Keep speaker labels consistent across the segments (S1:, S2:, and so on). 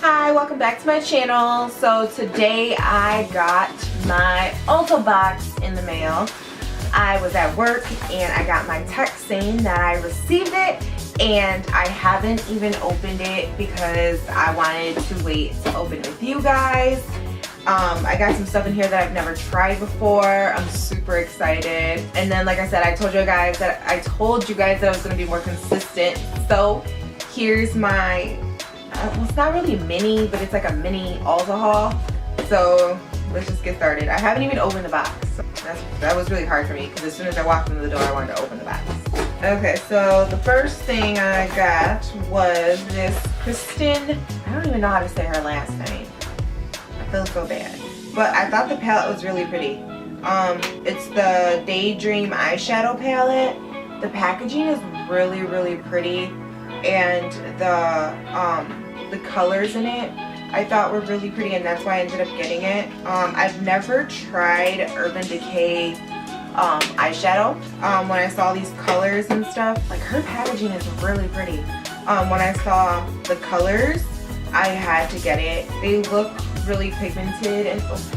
S1: Hi, welcome back to my channel. So today I got my Ulta box in the mail. I was at work and I got my text saying that I received it, and I haven't even opened it because I wanted to wait to open it with you guys. I got some stuff in here that I've never tried before. I'm super excited. And then, like I said, I told you guys that I was going to be more consistent. So here's my well, it's not really mini, but it's like a mini Ulta haul. So let's just get started. I haven't even opened the box. That was really hard for me because as soon as I walked into the door, I wanted to open the box. Okay, so the first thing I got was this Kristen. I don't even know how to say her last name. I feel so bad. But I thought the palette was really pretty. It's the Daydream eyeshadow palette. The packaging is really, really pretty, and the colors in it I thought were really pretty, and that's why I ended up getting it. I've never tried Urban Decay eyeshadow. When I saw these colors and stuff, like, her packaging is really pretty. When I saw the colors, I had to get it. They look really pigmented and stuff.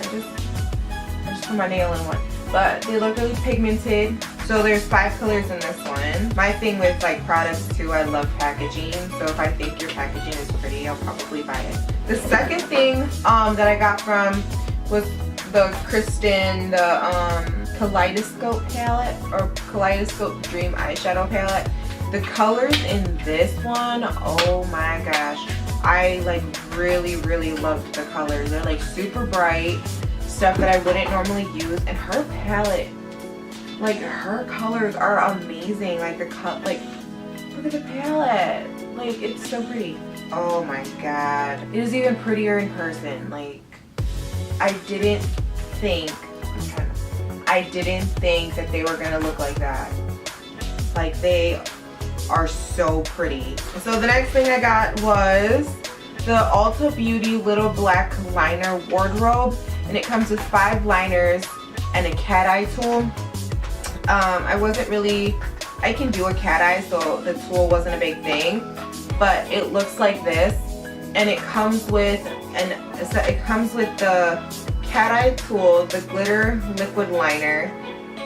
S1: I just put my nail in one, but they look really pigmented. So there's 5 colors in this one. My thing with like products too, I love packaging. So if I think your packaging is pretty, I'll probably buy it. The second thing that I got from was the Kristen, the Kaleidoscope palette, or Kaleidoscope Dream eyeshadow palette. The colors in this one, oh my gosh. I like really, really loved the colors. They're like super bright, stuff that I wouldn't normally use. And her palette, like, her colors are amazing. Like look at the palette. Like, it's so pretty. Oh my god. It is even prettier in person. Like, I didn't think that they were gonna look like that. Like, they are so pretty. So the next thing I got was the Ulta Beauty Little Black Liner Wardrobe, and it comes with 5 liners and a cat eye tool. I can do a cat eye, so the tool wasn't a big thing, but it looks like this, and it comes with the cat eye tool, the glitter liquid liner,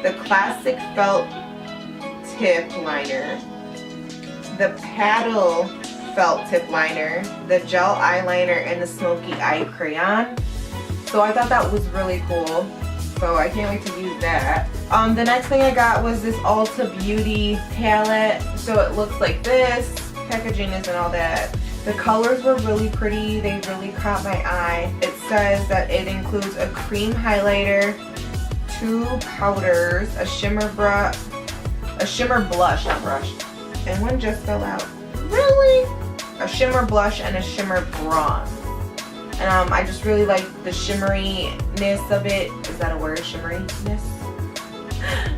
S1: the classic felt tip liner, the paddle felt tip liner, the gel eyeliner, and the smoky eye crayon. So I thought that was really cool. So I can't wait to use that. The next thing I got was this Ulta Beauty palette. So it looks like this. Packaging isn't all that. The colors were really pretty. They really caught my eye. It says that it includes a cream highlighter, 2 powders, a shimmer blush, not brush, and one just fell out. Really? A shimmer blush and a shimmer bronze. And I just really like the shimmeriness of it. Is that a word? Shimmeriness?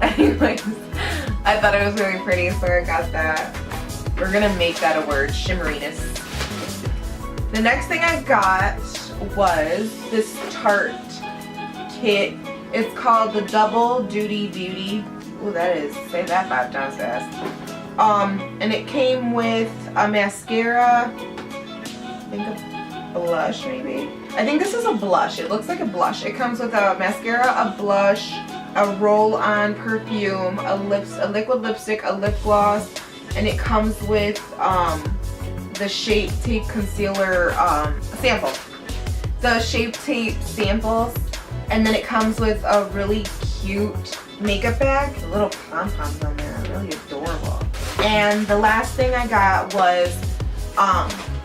S1: Anyways, I thought it was really pretty, so I got that. We're gonna make that a word, shimmeriness. The next thing I got was this Tarte kit. It's called the Double Duty Beauty. Oh, that is, say that 5 times fast. And it came with a mascara, I think a blush maybe. I think this is a blush. It looks like a blush. It comes with a mascara, a blush, a roll-on perfume, a liquid lipstick, a lip gloss, and it comes with the Shape Tape concealer sample. The Shape Tape samples, and then it comes with a really cute makeup bag. The little pom-poms on there are really adorable. And the last thing I got was,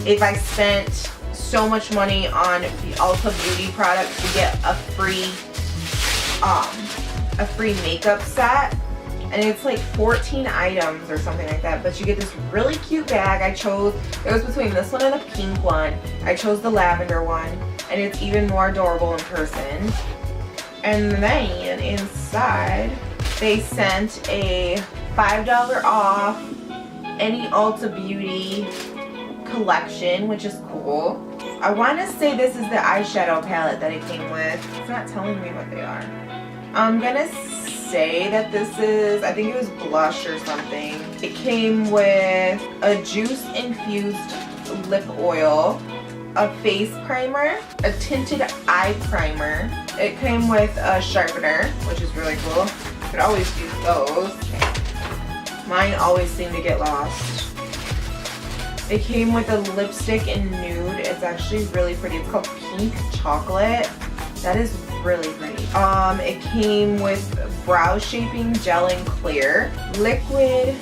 S1: if I spent so much money on the Ulta Beauty products, to get a free makeup set, and it's like 14 items or something like that. But you get this really cute bag. It was between this one and the pink one. I chose the lavender one, and it's even more adorable in person. And then inside they sent a $5 off any Ulta Beauty collection, which is cool. I want to say this is the eyeshadow palette that it came with. It's not telling me what they are. I'm gonna say that this is, I think it was blush or something. It came with a juice infused lip oil, a face primer, a tinted eye primer. It came with a sharpener, which is really cool. You could always use those. Mine always seem to get lost. It came with a lipstick in nude. It's actually really pretty. It's called Pink Chocolate. That is really pretty. It came with brow shaping gel in clear, liquid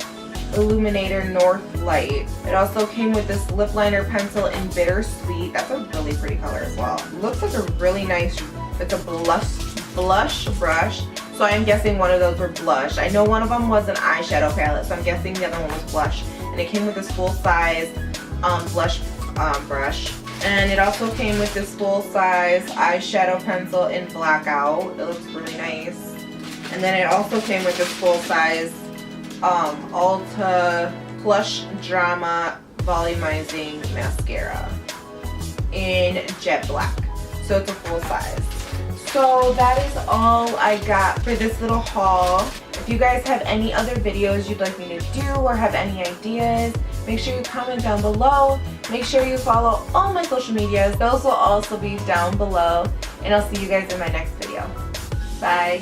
S1: illuminator North Light. It also came with this lip liner pencil in bittersweet. That's a really pretty color as well. Looks like a really nice, it's a blush brush. So I'm guessing one of those were blush. I know one of them was an eyeshadow palette, so I'm guessing the other one was blush. And it came with this full size blush brush. And it also came with this full size eyeshadow pencil in blackout. It looks really nice. And then it also came with this full size Ulta Plush Drama Volumizing Mascara in jet black. So it's a full size. So that is all I got for this little haul. If you guys have any other videos you'd like me to do or have any ideas, make sure you comment down below. Make sure you follow all my social medias. Those will also be down below. And I'll see you guys in my next video. Bye.